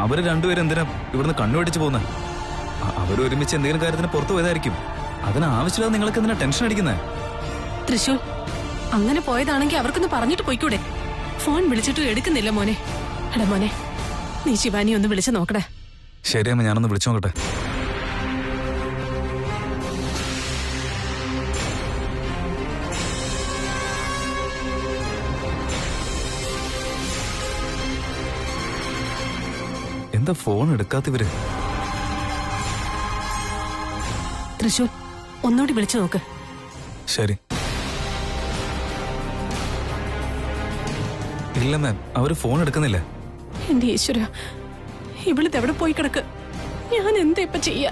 അവര് രണ്ടുപേരും എന്തിനാ ഇവിടുന്ന് കണ്ണുപിടിച്ച് പോകുന്നത്? അവരൊരുമിച്ച് എന്തെങ്കിലും കാര്യത്തിന് പുറത്തു പോയതായിരിക്കും. അതിനാവശ്യമില്ലാതെ നിങ്ങൾക്ക് എന്തിനാ ടെൻഷൻ അടിക്കുന്നത്? തൃശൂൽ, അങ്ങനെ പോയതാണെങ്കിൽ അവർക്കൊന്ന് പറഞ്ഞിട്ട് പോയിക്കൂടെ? ഫോൺ വിളിച്ചിട്ടും എടുക്കുന്നില്ല മോനെ. എടാ മോനെ, നീ ശിവാനി ഒന്ന് വിളിച്ചു നോക്കടേ. ശരിയമ്മ, ഞാനൊന്ന് വിളിച്ചു നോക്കട്ടെ. എന്താ ഫോൺ എടുക്കാത്തവര്? തൃശൂൽ, ഒന്നുകൂടി വിളിച്ചു നോക്ക്. ശരി. ഇല്ല മാം, അവര് ഫോൺ എടുക്കുന്നില്ല. എന്റെ ഈശ്വര, ഇവിളിത് എവിടെ പോയി കിടക്ക്? ഞാൻ എന്താ ഇപ്പൊ ചെയ്യാ?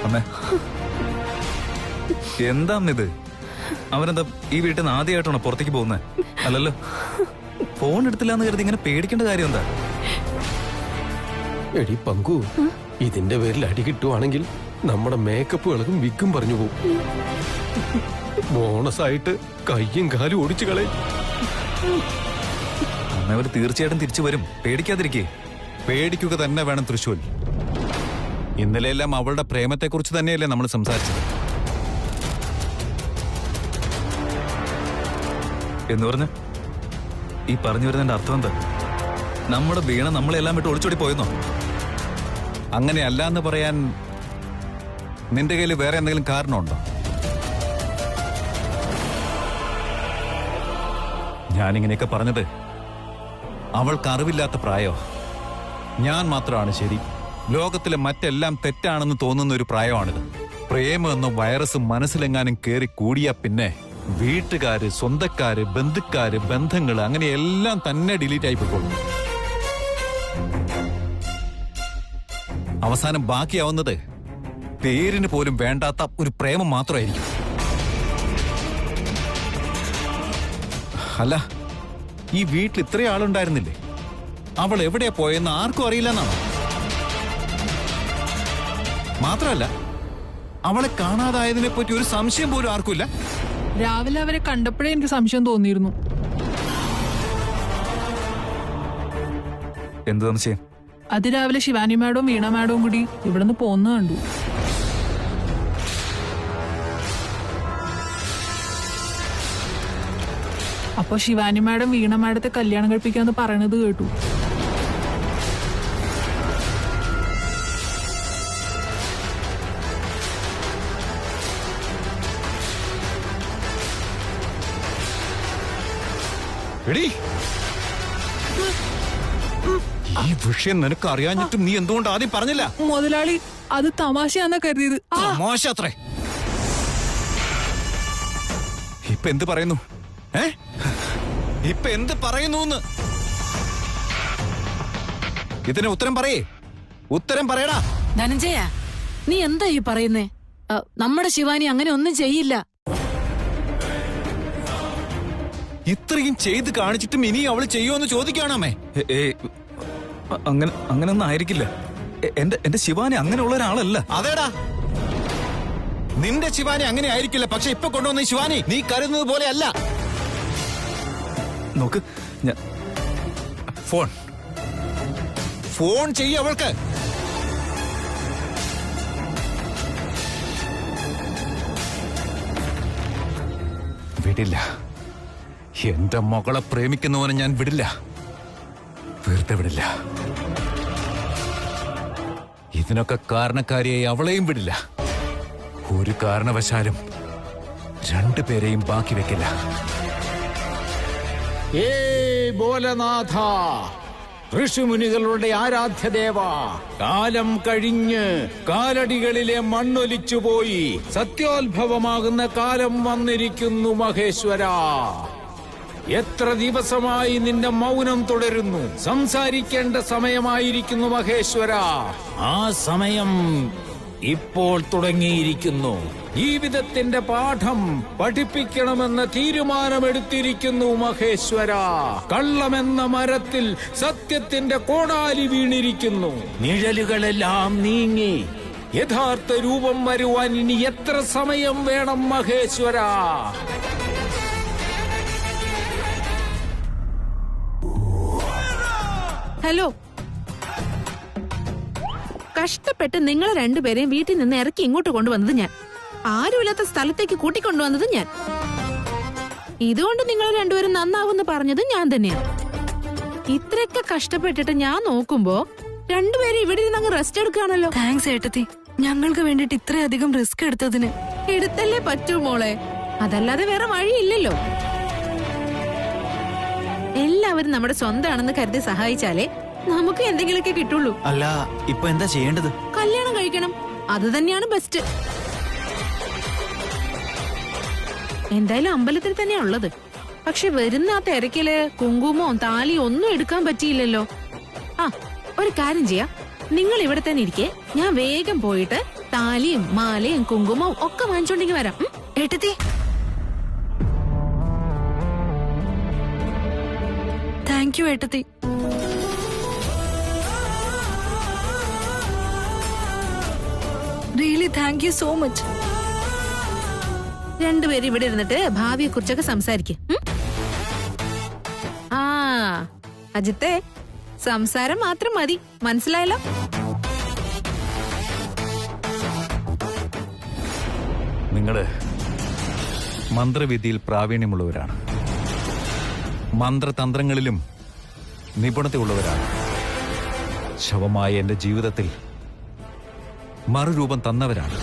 അമ്മേ, എന്താ ഇത്? അവരെന്താ ഈ വീട്ടിൽ നിന്ന് ആദ്യമായിട്ടാണോ പുറത്തേക്ക് പോകുന്നത്? അല്ലല്ലോ. ഫോൺ എടുത്തില്ല എന്ന് കരുതി ഇങ്ങനെ പേടിക്കേണ്ട കാര്യം എന്താ? എടി പങ്കു, ഇതിന്റെ പേരിൽ അടി കിട്ടുവാണെങ്കിൽ നമ്മുടെ മേക്കപ്പ് ഇളകും, വിക്കും പറഞ്ഞു പോകും. ബോണസായിട്ട് കയ്യും കാലും ഓടിച്ചു കളയും. അമ്മ, അവര് തീർച്ചയായിട്ടും തിരിച്ചു വരും, പേടിക്കാതിരിക്കേ. പേടിക്കുക തന്നെ വേണം തൃശൂൽ. ഇന്നലെയെല്ലാം അവളുടെ പ്രേമത്തെക്കുറിച്ച് തന്നെയല്ലേ നമ്മൾ സംസാരിച്ചത്? എന്ന് പറഞ്ഞ ഈ പറഞ്ഞു വരുന്നതിന്റെ അർത്ഥം എന്താ? നമ്മുടെ വീണ നമ്മളെല്ലാം വിട്ട് ഒളിച്ചോടി പോയെന്നോ? അങ്ങനെയല്ല എന്ന് പറയാൻ നിന്റെ കയ്യിൽ വേറെ എന്തെങ്കിലും കാരണമുണ്ടോ? ഞാനിങ്ങനെയൊക്കെ പറഞ്ഞത് അവൾക്ക് അറിവില്ലാത്ത പ്രായോ? ഞാൻ മാത്രമാണ് ശരി, ലോകത്തിലെ മറ്റെല്ലാം തെറ്റാണെന്ന് തോന്നുന്ന ഒരു പ്രായമാണിത്. പ്രേമം എന്ന വൈറസ് മനസ്സിലെങ്ങാനും കയറി കൂടിയാ പിന്നെ വീട്ടുകാര്, സ്വന്തക്കാര്, ബന്ധുക്കാര്, ബന്ധങ്ങള്, അങ്ങനെ എല്ലാം തന്നെ ഡിലീറ്റ് ആയി പോയിക്കോളും. അവസാനം ബാക്കിയാവുന്നത് പേരിന് പോലും വേണ്ടാത്ത ഒരു പ്രേമം മാത്രമായിരിക്കും. അല്ല, ഈ വീട്ടിൽ ഇത്രയും ആളുണ്ടായിരുന്നില്ലേ? അവൾ എവിടെയാ പോയെന്ന് ആർക്കും അറിയില്ലെന്നാണോ? മാത്രമല്ല, അവളെ കാണാതായതിനെ പറ്റി ഒരു സംശയം പോലും ആർക്കുമില്ല. രാവിലെ അവരെ കണ്ടപ്പോഴേ എനിക്ക് സംശയം തോന്നിയിരുന്നു. എന്ത് സംശയം? അതിരാവിലെ ശിവാനി മാഡവും വീണ മാഡവും കൂടി ഇവിടുന്ന് പോന്ന കണ്ടു. അപ്പൊ ശിവാനി മാഡം വീണ മാഡത്തെ കല്യാണം കഴിപ്പിക്കാന്ന് പറയണത് കേട്ടു. ഈ വിഷയം നിനക്ക് അറിയാഞ്ഞിട്ടും നീ എന്തുകൊണ്ട് ആദ്യം പറഞ്ഞില്ല? മുതലാളി, അത് തമാശയാന്നാ കരുതിയത്. തമാശ അത്രേ. ഇപ്പൊ എന്ത് പറയുന്നു? ഇപ്പൊ എന്ത് പറയുന്നു? ഇതിന് ഉത്തരം പറയേ. ഉത്തരം പറയടാ. ധനഞ്ജയ, നീ എന്താ ഈ പറയുന്നേ? നമ്മുടെ ശിവാനി അങ്ങനെ ഒന്നും ചെയ്യില്ല. ഇത്രയും ചെയ്ത് കാണിച്ചിട്ടും ഇനി അവള് ചെയ്യുമെന്ന് ചോദിക്കുകയാണമ്മേ. അങ്ങനൊന്നും ആയിരിക്കില്ല. എന്റെ ശിവാനി അങ്ങനെയുള്ള ഒരാളല്ല. അതേടാ, നിന്റെ ശിവാനി അങ്ങനെ ആയിരിക്കില്ല. പക്ഷെ ഇപ്പൊ കൊണ്ടുവന്ന ശിവാനി നീ കരുതുന്നത് പോലെ അല്ല. നോക്ക്, ഫോൺ ചെയ്യ അവൾക്ക്. വിടില്ല. എന്റെ മകളെ പ്രേമിക്കുന്നവനെ ഞാൻ വിടില്ല, വെറുതെ വിടില്ല. ഇതിനൊക്കെ കാരണക്കാരിയായി അവളെയും വിടില്ല. ഒരു കാരണവശാലും രണ്ടുപേരെയും ബാക്കി വെക്കില്ല. ബോലനാഥ, ഋഷിമുനികളുടെ ആരാധ്യദേവ, കാലം കഴിഞ്ഞ് കാലടികളിലെ മണ്ണൊലിച്ചുപോയി സത്യോത്ഭവമാകുന്ന കാലം വന്നിരിക്കുന്നു മഹേശ്വര. എത്ര ദിവസമായി നിന്റെ മൗനം തുടരുന്നു? സംസാരിക്കേണ്ട സമയമായിരിക്കുന്നു മഹേശ്വര. ആ സമയം ഇപ്പോൾ തുടങ്ങിയിരിക്കുന്നു. ജീവിതത്തിന്റെ പാഠം പഠിപ്പിക്കണമെന്ന തീരുമാനമെടുത്തിരിക്കുന്നു മഹേശ്വര. കള്ളമെന്ന മരത്തിൽ സത്യത്തിന്റെ കോടാലി വീണിരിക്കുന്നു. നിഴലുകളെല്ലാം നീങ്ങി യഥാർത്ഥ രൂപം വരുവാൻ ഇനി എത്ര സമയം വേണം മഹേശ്വര? ഹലോ കഷ്ടപ്പെട്ട് നിങ്ങളെ രണ്ടുപേരെയും വീട്ടിൽ നിന്ന് ഇറക്കി ഇങ്ങോട്ട് കൊണ്ടുവന്നത് ഞാൻ. ആരുമില്ലാത്ത സ്ഥലത്തേക്ക് കൂട്ടിക്കൊണ്ടുവന്നത് ഞാൻ. ഇതുകൊണ്ട് നിങ്ങൾ രണ്ടുപേരും നന്നാവുമെന്ന് പറഞ്ഞത് ഞാൻ തന്നെയാണ്. ഇത്രയൊക്കെ കഷ്ടപ്പെട്ടിട്ട് ഞാൻ നോക്കുമ്പോ രണ്ടുപേരും ഇവിടെ ഇരുന്ന് അങ്ങ് റെസ്റ്റ് എടുക്കുകയാണല്ലോ. താങ്ക്സ് ഏട്ടത്തി, ഞങ്ങൾക്ക് വേണ്ടിട്ട് ഇത്രയധികം റിസ്ക് എടുത്തതിന്. എടുത്തല്ലേ പറ്റൂ മോളെ, അതല്ലാതെ വേറെ വഴിയില്ലല്ലോ. എല്ലാവരും നമ്മുടെ സ്വന്തമാണെന്ന് കരുതി സഹായിച്ചാലേ നമുക്ക് എന്തെങ്കിലുമൊക്കെ കിട്ടുള്ളൂ. അല്ല, ഇപ്പൊ എന്താ ചെയ്യേണ്ടത്? കല്യാണം കഴിക്കണം, അത് തന്നെയാണ് ബെസ്റ്റ്. എന്തായാലും അമ്പലത്തിൽ തന്നെയാ ഉള്ളത്. പക്ഷെ വരുന്ന ആ തിരക്കില് കുങ്കുമവും താലിയും ഒന്നും എടുക്കാൻ പറ്റിയില്ലല്ലോ. ആ, ഒരു കാര്യം ചെയ്യാം, നിങ്ങൾ ഇവിടെ തന്നെ ഇരിക്കെ, ഞാൻ വേഗം പോയിട്ട് താലിയും മാലയും കുങ്കുമവും ഒക്കെ വാങ്ങിച്ചോണ്ടെങ്കിൽ വരാം. ഏട്ടത്തി, താങ്ക് യു ഏട്ടത്തി. Really thank you so much. രണ്ടുപേരും ഇവിടെ ഇരുന്നിട്ട് ഭാവിയെ കുറിച്ചൊക്കെ സംസാരിക്കും. ആ അജിത്തെ, സംസാരം മാത്രം മതി, മനസ്സിലായല്ലോ? നിങ്ങള് മന്ത്രവിദ്യയിൽ പ്രാവീണ്യമുള്ളവരാണ്, മന്ത്രതന്ത്രങ്ങളിലും നിപുണതയുള്ളവരാണ്. ശവമായ എന്റെ ജീവിതത്തിൽ മറുരൂപം തന്നവരാണ്.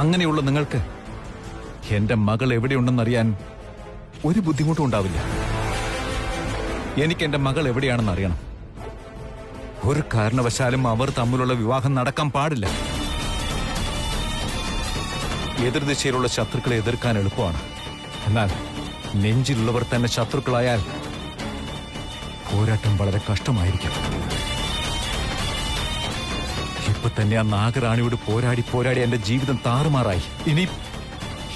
അങ്ങനെയുള്ള നിങ്ങൾക്ക് എന്റെ മകൾ എവിടെയുണ്ടെന്നറിയാൻ ഒരു ബുദ്ധിമുട്ടും ഉണ്ടാവില്ല. എനിക്ക് എന്റെ മകൾ എവിടെയാണെന്ന് അറിയണം. ഒരു കാരണവശാലും അവർ തമ്മിലുള്ള വിവാഹം നടക്കാൻ പാടില്ല. എതിർദിശയിലുള്ള ശത്രുക്കളെ എതിർക്കാൻ എളുപ്പമാണ്. എന്നാൽ നെഞ്ചിലുള്ളവർ തന്നെ ശത്രുക്കളായാൽ പോരാട്ടം വളരെ കഷ്ടമായിരിക്കും. ഇപ്പൊ തന്നെ ആ നാഗറാണിയോട് പോരാടി എന്റെ ജീവിതം താറുമാറായി. ഇനി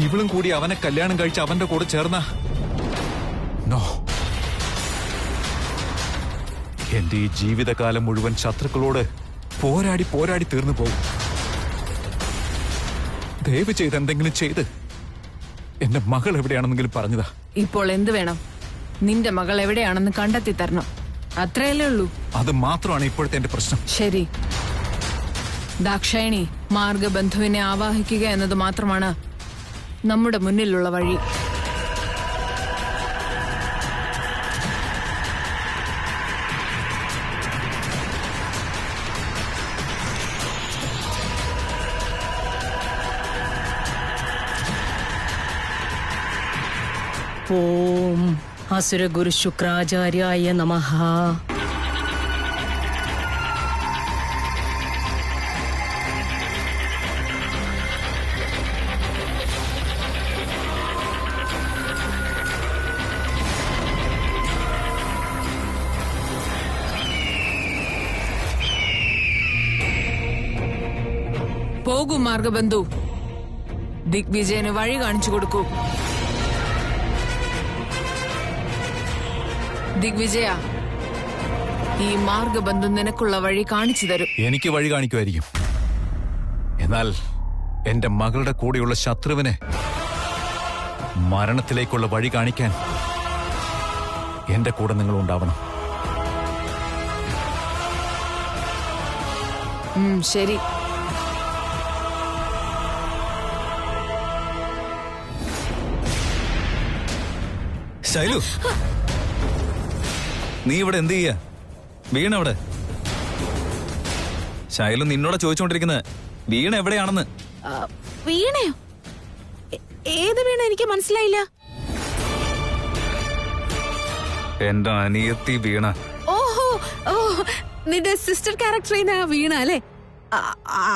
ഇവളും കൂടി അവനെ കല്യാണം കഴിച്ച് അവന്റെ കൂടെ ചേർന്ന നോ, എന്റെ ഈ ജീവിതകാലം മുഴുവൻ ശത്രുക്കളോട് പോരാടി തീർന്നു പോകും. ദയവ് ചെയ്ത് എന്തെങ്കിലും ചെയ്ത് എന്റെ മകൾ എവിടെയാണെന്നെങ്കിലും പറഞ്ഞതാ. ഇപ്പോൾ എന്ത് വേണം? നിന്റെ മകൾ എവിടെയാണെന്ന് കണ്ടെത്തി തരണം, അത്രയല്ലേ ഉള്ളൂ. അത് മാത്രമാണ് ഇപ്പോഴത്തെ എന്റെ പ്രശ്നം. ശരി, ദാക്ഷായണി മാർഗബന്ധുവിനെ ആവാഹിക്കുക എന്നത് മാത്രമാണ് നമ്മുടെ മുന്നിലുള്ള വഴി. ഓം അസുരഗുരു ശുക്രാചാര്യായ നമഃ. പോകൂ മാർഗബന്ധു, ദിഗ്വിജയന് വഴി കാണിച്ചു കൊടുക്കൂ. ദിഗ്വിജയ, ഈ മാർഗബന്ധു നിനക്കുള്ള വഴി കാണിച്ചു തരും. എനിക്ക് വഴി കാണിക്കുമായിരിക്കും. എന്നാൽ എന്റെ മകളുടെ കൂടെയുള്ള ശത്രുവിന് മരണത്തിലേക്കുള്ള വഴി കാണിക്കാൻ എന്റെ കൂടെ നിങ്ങൾ ഉണ്ടാവണം. ശരി. ശൈലു, നീ ഇവിടെ എന്ത് ചെയ്യാ? വീണ എവിടെ? ശൈലു നിന്നോട് ചോദിച്ചോണ്ടിരിക്കുന്നത് വീണ എവിടെയാണെന്ന്. വീണയോ? ഏത് വീണ? എനിക്ക് മനസ്സിലായില്ല. എന്റെ അനിയത്തി വീണ. ഓഹോ, ഓ, നിന്റെ സിസ്റ്റർ ക്യാരക്ടറിന് വീണ അല്ലേ?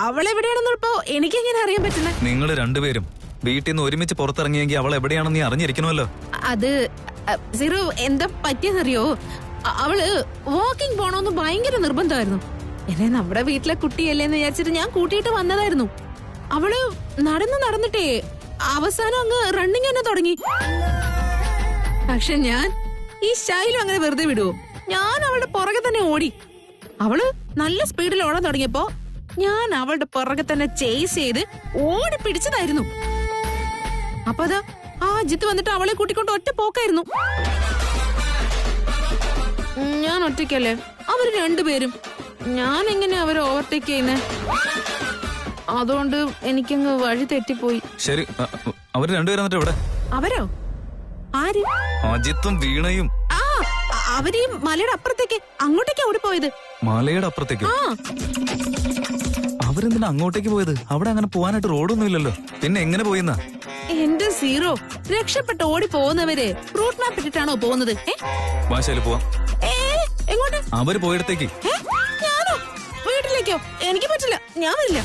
അവളെവിടെയാണെന്നപ്പോ എനിക്കെങ്ങനെ അറിയാൻ പറ്റുന്നത്? നിങ്ങൾ രണ്ടുപേരും വീട്ടിൽ നിന്ന് ഒരുമിച്ച് പുറത്തിറങ്ങിയെങ്കിൽ അവൾ എവിടെയാണെന്ന് നീ അറിഞ്ഞിരിക്കണമല്ലോ. അത് സീറോ, എന്താ പറ്റിയെന്നറിയോ? അവള് വാക്കിംഗ് പോണോന്ന് ഭയങ്കര നിർബന്ധമായിരുന്നു. എന്നെ നമ്മുടെ വീട്ടിലെ കുട്ടിയല്ലേന്ന് വിചാരിച്ചിട്ട് ഞാൻ കൂട്ടിയിട്ട് വന്നതായിരുന്നു. അവള് നടന്നിട്ടേ അവസാനം അങ്ങ് റണ്ണിങ് തന്നെ തുടങ്ങി. പക്ഷെ ഞാൻ ഈ ശൈലു അങ്ങനെ വെറുതെ വിടുവോ? ഞാൻ അവളുടെ പുറകെ തന്നെ ഓടി. അവള് നല്ല സ്പീഡിൽ ഓടാൻ തുടങ്ങിയപ്പോ ഞാൻ അവളുടെ പുറകെ തന്നെ ചേസ് ചെയ്ത് ഓടി പിടിച്ചതായിരുന്നു. അപ്പൊ അതാ ആ ജിത്ത് വന്നിട്ട് അവളെ കൂട്ടിക്കൊണ്ട് ഒറ്റ പോക്കായിരുന്നു. ഞാൻ ഒറ്റയ്ക്കല്ലേ, അവര് രണ്ടുപേരും. ഞാൻ എങ്ങനെ അവരെ ഓവർടേക്ക് ചെയ്യുന്നേ? അതുകൊണ്ട് എനിക്കങ്ങ് വഴി തെറ്റിപ്പോയി. ശരി, അവര് രണ്ടുപേരും എന്നിട്ട് ഇവിടെ. അവരോ? ആര്? അജിത്തും വീണയും. ആ, അവര് ഈ മലയുടെ അപ്പുറത്തേക്ക് അങ്ങോട്ടേക്കാ ഓടിപ്പോയത്. മലയുടെ അപ്പുറത്തേക്ക്? അവരെന്തിനാ അങ്ങോട്ടേക്ക് പോയത്? അവിടെ അങ്ങനെ പോവാനായിട്ട് റോഡൊന്നും ഇല്ലല്ലോ. പിന്നെ എങ്ങനെ പോയിന്നാ? എന്റെ സീറോ, രക്ഷപ്പെട്ട് ഓടി പോകുന്നവര് റൂട്ട് മാപ്പ് ഇട്ടിട്ടാണോ പോകുന്നത്? ഭാഷയില് പോവാം. എങ്ങോട്ട്? അവര് പോയിടത്തേക്ക്. ഞാനോ? വീട്ടിലേക്കോ? എനിക്ക് പറ്റില്ല, ഞാൻ വരില്ല.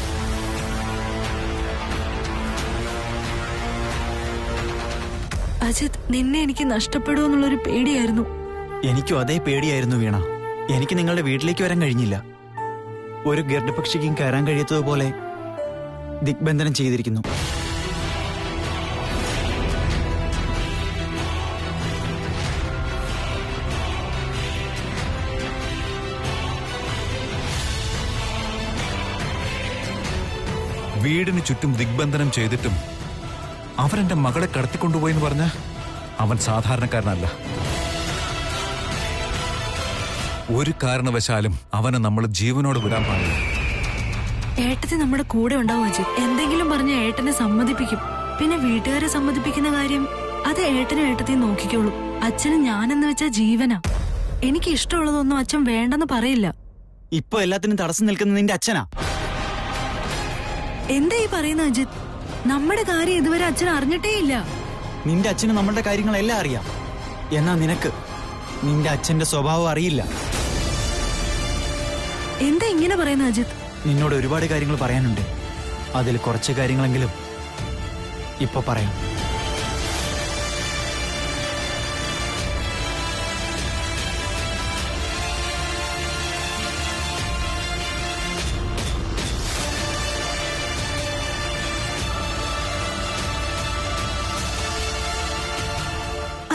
അജിത്, നിന്നെ എനിക്ക് നഷ്ടപ്പെടുമെന്നുള്ളൊരു പേടിയായിരുന്നു. എനിക്കും അതേ പേടിയായിരുന്നു വീണ. എനിക്ക് നിങ്ങളുടെ വീട്ടിലേക്ക് വരാൻ കഴിഞ്ഞില്ല. ഒരു ഗരുഡപക്ഷിക്കും കയറാൻ കഴിയാത്തതുപോലെ ദിഗ്ബന്ധനം ചെയ്തിരിക്കുന്നു. വീടിന് ചുറ്റും ദിഗ്ബന്ധനം ചെയ്തിട്ടും അവരെന്റെ മകളെ കടത്തിക്കൊണ്ടുപോയെന്ന് പറഞ്ഞ അവൻ സാധാരണക്കാരനല്ല. ഒരു കാരണവശാലും അവനെ നമ്മൾ ജീവനോട് വിടാൻ പാടില്ല. ഏട്ടത്തി നമ്മുടെ കൂടെ ഉണ്ടാവും അജിത്. എന്തെങ്കിലും പറഞ്ഞ് ഏട്ടനെ സമ്മതിപ്പിക്കും. പിന്നെ വീട്ടുകാരെ സമ്മതിപ്പിക്കുന്ന കാര്യം അത് ഏട്ടനും ഏട്ടത്തെയും നോക്കിക്കോളൂ. അച്ഛന് ഞാനെന്ന് വെച്ചാ ജീവനാ. എനിക്ക് ഇഷ്ടമുള്ളതൊന്നും അച്ഛൻ വേണ്ടെന്ന് പറയില്ല. ഇപ്പൊ എല്ലാത്തിനും തടസ്സം നിൽക്കുന്ന നിന്റെ അച്ഛനാ. എന്താ ഈ പറയുന്ന അജിത്? നമ്മുടെ കാര്യം ഇതുവരെ അച്ഛൻ അറിഞ്ഞിട്ടേ ഇല്ല. നിന്റെ അച്ഛന് നമ്മളുടെ കാര്യങ്ങളെല്ലാം അറിയാം. എന്നാ നിനക്ക് നിന്റെ അച്ഛന്റെ സ്വഭാവം അറിയില്ല. എന്താ ഇങ്ങനെ പറയുന്ന അജിത്? നിന്നോട് ഒരുപാട് കാര്യങ്ങൾ പറയാനുണ്ട്. അതിൽ കുറച്ച് കാര്യങ്ങളെങ്കിലും ഇപ്പൊ പറയാം.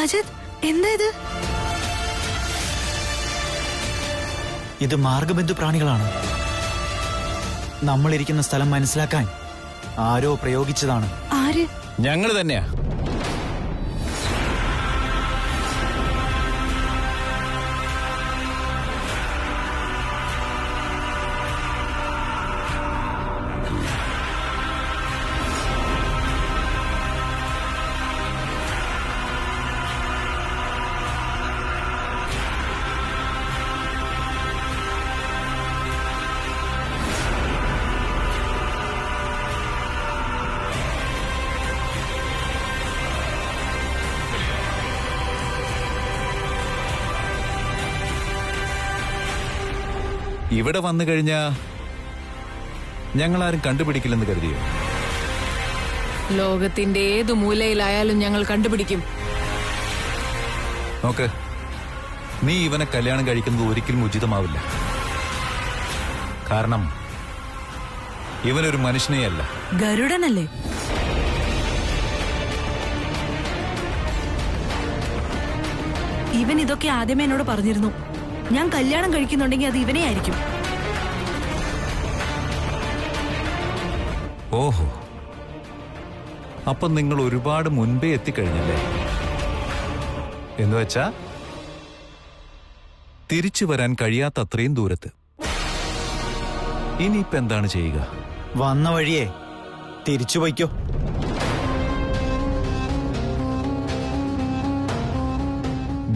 അജിത്, എന്താ ഇത്? ഇത് മാർഗബന്ധു പ്രാണികളാണ്. നമ്മളിരിക്കുന്ന സ്ഥലം മനസ്സിലാക്കാൻ ആരോ പ്രയോഗിച്ചതാണ്. ആര്? ഞങ്ങൾ തന്നെയാ. ഇവിടെ വന്നു കഴിഞ്ഞാ ഞങ്ങളാരും കണ്ടുപിടിക്കില്ലെന്ന് കരുതിയോ? ലോകത്തിന്റെ ഏതു മൂലയിലായാലും ഞങ്ങൾ കണ്ടുപിടിക്കും. നോക്ക്, നീ ഇവനെ കല്യാണം കഴിക്കുന്നത് ഒരിക്കലും ഉചിതമാവില്ല. കാരണം ഇവനൊരു മനുഷ്യനെയല്ല. ഗരുഡനല്ലേ? ഇവൻ ഇതൊക്കെ ആദ്യമേ എന്നോട് പറഞ്ഞിരുന്നു. ഞാൻ കല്യാണം കഴിക്കുന്നുണ്ടെങ്കിൽ അത് ഇവനെ ആയിരിക്കും. ഓഹോ, അപ്പൊ നിങ്ങൾ ഒരുപാട് മുൻപേ എത്തിക്കഴിഞ്ഞല്ലേ? എന്നുവെച്ചാ തിരിച്ചു വരാൻ കഴിയാത്ത അത്രയും ദൂരത്ത്. ഇനിയിപ്പോ എന്താണ് ചെയ്യുക? വന്ന വഴിയെ തിരിച്ചു പോയിക്കോ.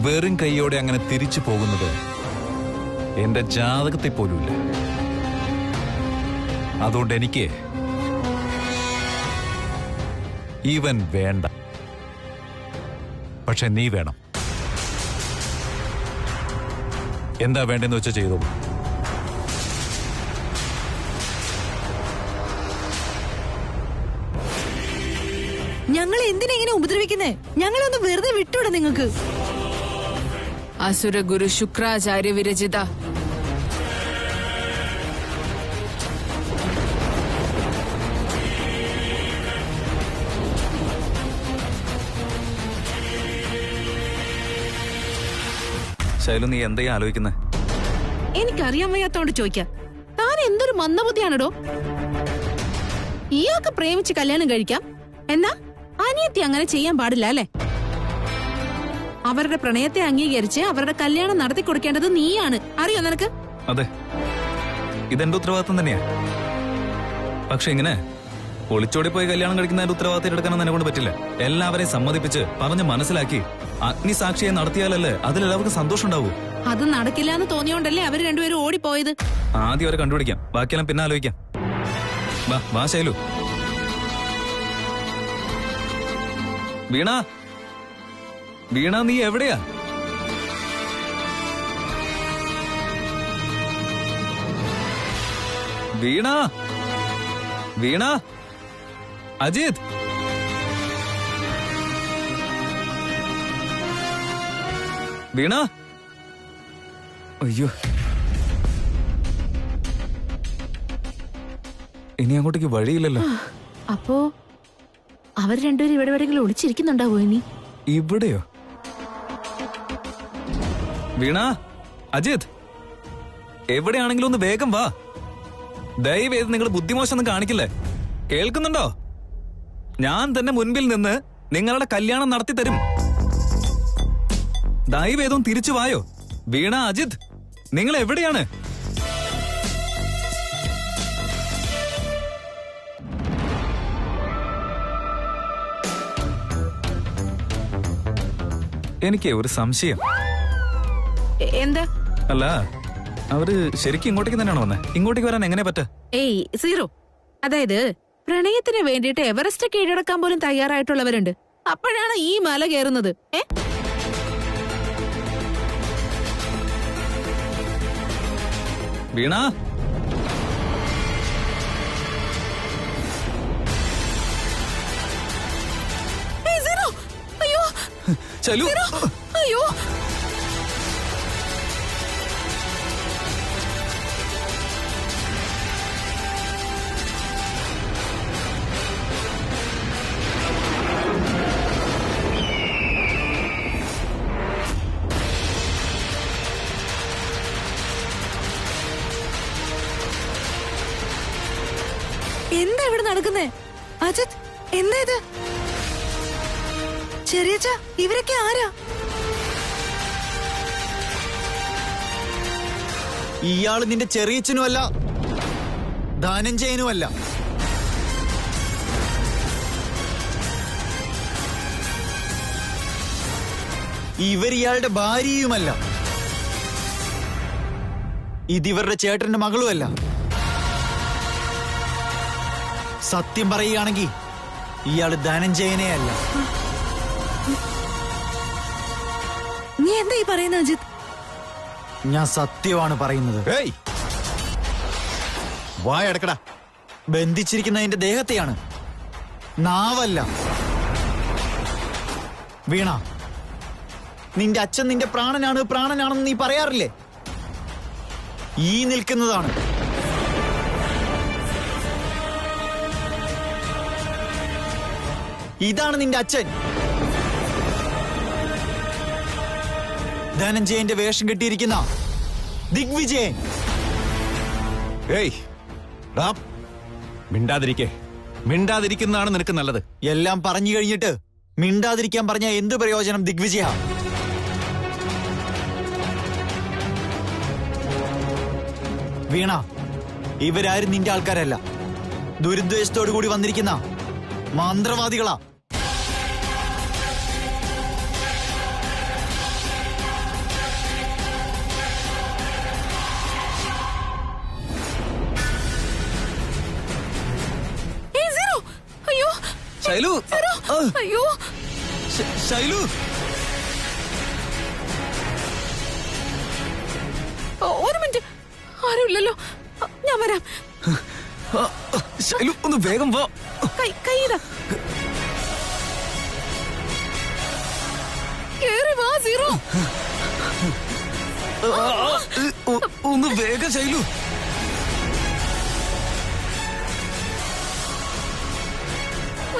വെറും കൈയോടെ അങ്ങനെ തിരിച്ചു പോകുന്നത് എന്റെ ജാതകത്തെ പോലുമില്ല. അതുകൊണ്ട് എനിക്ക് ഇവൻ വേണ്ട. പക്ഷെ നീ വേണം. എന്താ വേണ്ടെന്ന് വെച്ചാൽ ചെയ്തോളൂ. ഞങ്ങൾ എന്തിനാ ഇങ്ങനെ ഉപദ്രവിക്കുന്നേ? ഞങ്ങളൊന്ന് വെറുതെ വിട്ടൂടെ നിങ്ങൾക്ക്? അസുര ഗുരു ശുക്രാചാര്യ വിരചിത. ശൈലു, നീ എന്താ ആലോചിക്കുന്നത്? എനിക്കറിയാൻ വയ്യാത്തോണ്ട് ചോദിക്കാം. താൻ എന്തൊരു മന്ദബുദ്ധിയാണോ? ഇയാൾക്ക് പ്രേമിച്ച് കല്യാണം കഴിക്കാം, എന്നാ അനിയത്തി അങ്ങനെ ചെയ്യാൻ പാടില്ല അല്ലേ? അവരുടെ പ്രണയത്തെ അംഗീകരിച്ച് അവരുടെ കല്യാണം നടത്തി കൊടുക്കേണ്ടത് നീയാണ്. അറിയോ നിനക്ക്? അതെ, ഇതെന്റെ ഉത്തരവാദിത്വം തന്നെയാ. പക്ഷെ ഇങ്ങനെ ഒളിച്ചോടി പോയി കല്യാണം കഴിക്കുന്നതിന്റെ ഉത്തരവാദിത്തം എടുക്കാനൊന്നും എന്നെ കൊണ്ട് പറ്റില്ല. എല്ലാവരെയും സമ്മതിപ്പിച്ച് പറഞ്ഞ് മനസ്സിലാക്കി അഗ്നിസാക്ഷിയെ നടത്തിയാലല്ലേ അതിലെല്ലാവർക്കും സന്തോഷം ഉണ്ടാവൂ. അത് നടക്കില്ല എന്ന് തോന്നിയോണ്ടല്ലേ അവര് രണ്ടുപേരും ഓടിപ്പോയത്. ആദ്യം അവരെ കണ്ടുപിടിക്കാം, ബാക്കിയെല്ലാം പിന്നെ ആലോചിക്കാം. വാ ശൈലു. വീണ, വീണ, നീ എവിടെയാ? വീണ, വീണ, അജിത്, വീണ. അയ്യോ, ഇനി അങ്ങോട്ടേക്ക് വഴിയില്ലല്ലോ. അപ്പോ അവർ രണ്ടുപേരും ഇവിടെ എവിടെയെങ്കിലും ഒളിച്ചിരിക്കുന്നുണ്ടാവോ ഇനി? ഇവിടെയോ? വീണ, അജിത്, എവിടെയാണെങ്കിലും ഒന്ന് വേഗം വാ. ദയവേത് നിങ്ങൾ ബുദ്ധിമോശമൊന്നും കാണിക്കില്ലേ? കേൾക്കുന്നുണ്ടോ? ഞാൻ തന്നെ മുൻപിൽ നിന്ന് നിങ്ങളുടെ കല്യാണം നടത്തി തരും. ദയവേദം തിരിച്ചു വായോ. വീണ, അജിത്, നിങ്ങൾ എവിടെയാണ്? എനിക്ക് ഒരു സംശയം. എന്താ? അല്ല, അവര് ശരിക്കും ഇങ്ങോട്ടേക്ക് തന്നെയാണോ വന്നേ? ഇങ്ങോട്ടേക്ക് വരാൻ എങ്ങനെ പറ്റ? ഏയ് സീറോ, അതായത് പ്രണയത്തിന് വേണ്ടിയിട്ട് എവറസ്റ്റ് കീഴടക്കാൻ പോലും തയ്യാറായിട്ടുള്ളവരുണ്ട്. അപ്പോഴാണ് ഈ മല കയറുന്നത്. വീണ, അയ്യോ, ചലു, അയ്യോ, എന്താ ഇവിടെ നടക്കുന്നേ? അജിത്, എന്താ ഇത്? ചെറിയച്ച, ഇവരൊക്കെ ആരാ? ഇയാള് നിന്റെ ചെറിയച്ചനുമല്ല, ധനഞ്ജയനുമല്ല. ഇവരിയാളുടെ ഭാര്യയുമല്ല. ഇതിവരുടെ ചേട്ടന്റെ മകളുമല്ല. സത്യം പറയുകയാണെങ്കിൽ ഇയാള് ധനഞ്ജയനെ അല്ല. നീ എന്താ ഈ പറയുന്നത് അജിത്? ഞാൻ സത്യമാണ് പറയുന്നത്. വായടക്കടാ. ബന്ധിച്ചിരിക്കുന്നതിന്റെ ദേഹത്തെയാണ്, നാവല്ല. വീണ, നിന്റെ അച്ഛൻ നിന്റെ പ്രാണനാണെന്ന് നീ പറയാറില്ലേ? ഈ നിൽക്കുന്നതാണ്. ഇതാണ് നിന്റെ അച്ഛൻ. ധനഞ്ജയന്റെ വേഷം കെട്ടിയിരിക്കുന്ന ദിഗ്വിജയൻ. മിണ്ടാതിരിക്കുന്നതാണ് നിനക്ക് നല്ലത്. എല്ലാം പറഞ്ഞു കഴിഞ്ഞിട്ട് മിണ്ടാതിരിക്കാൻ പറഞ്ഞ എന്ത് പ്രയോജനം ദിഗ്വിജയ? വീണ, ഇവരാരും നിന്റെ ആൾക്കാരല്ല. ദുരുദ്ദേശത്തോടു കൂടി വന്നിരിക്കുന്ന മന്ത്രവാദികളാ. ശൈലു, അയ്യോ, ശൈലു, ഒരു മിനിറ്റ്, ആരുമില്ലല്ലോ, ഞാൻ വരാം. ശൈലു, ഒന്ന് വേഗം വാ. കൈയിടാ, കേറി വാ സീറോ. ഒന്ന് വേഗം ശൈലു.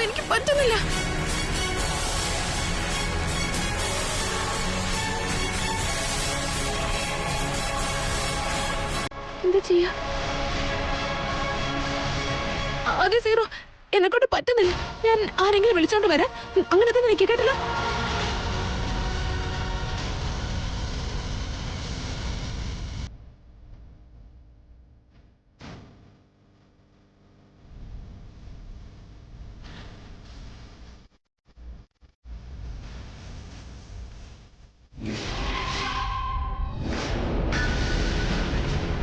എനിക്ക് പറ്റുന്നില്ല. എന്താ ചെയ്യാ? അതെ സീറോ, എന്നെക്കൊണ്ട് പറ്റുന്നില്ല. ഞാൻ ആരെങ്കിലും വിളിച്ചോണ്ട് വരാം. അങ്ങനെ തന്നെ നിൽക്കുക, കേട്ടല്ലോ.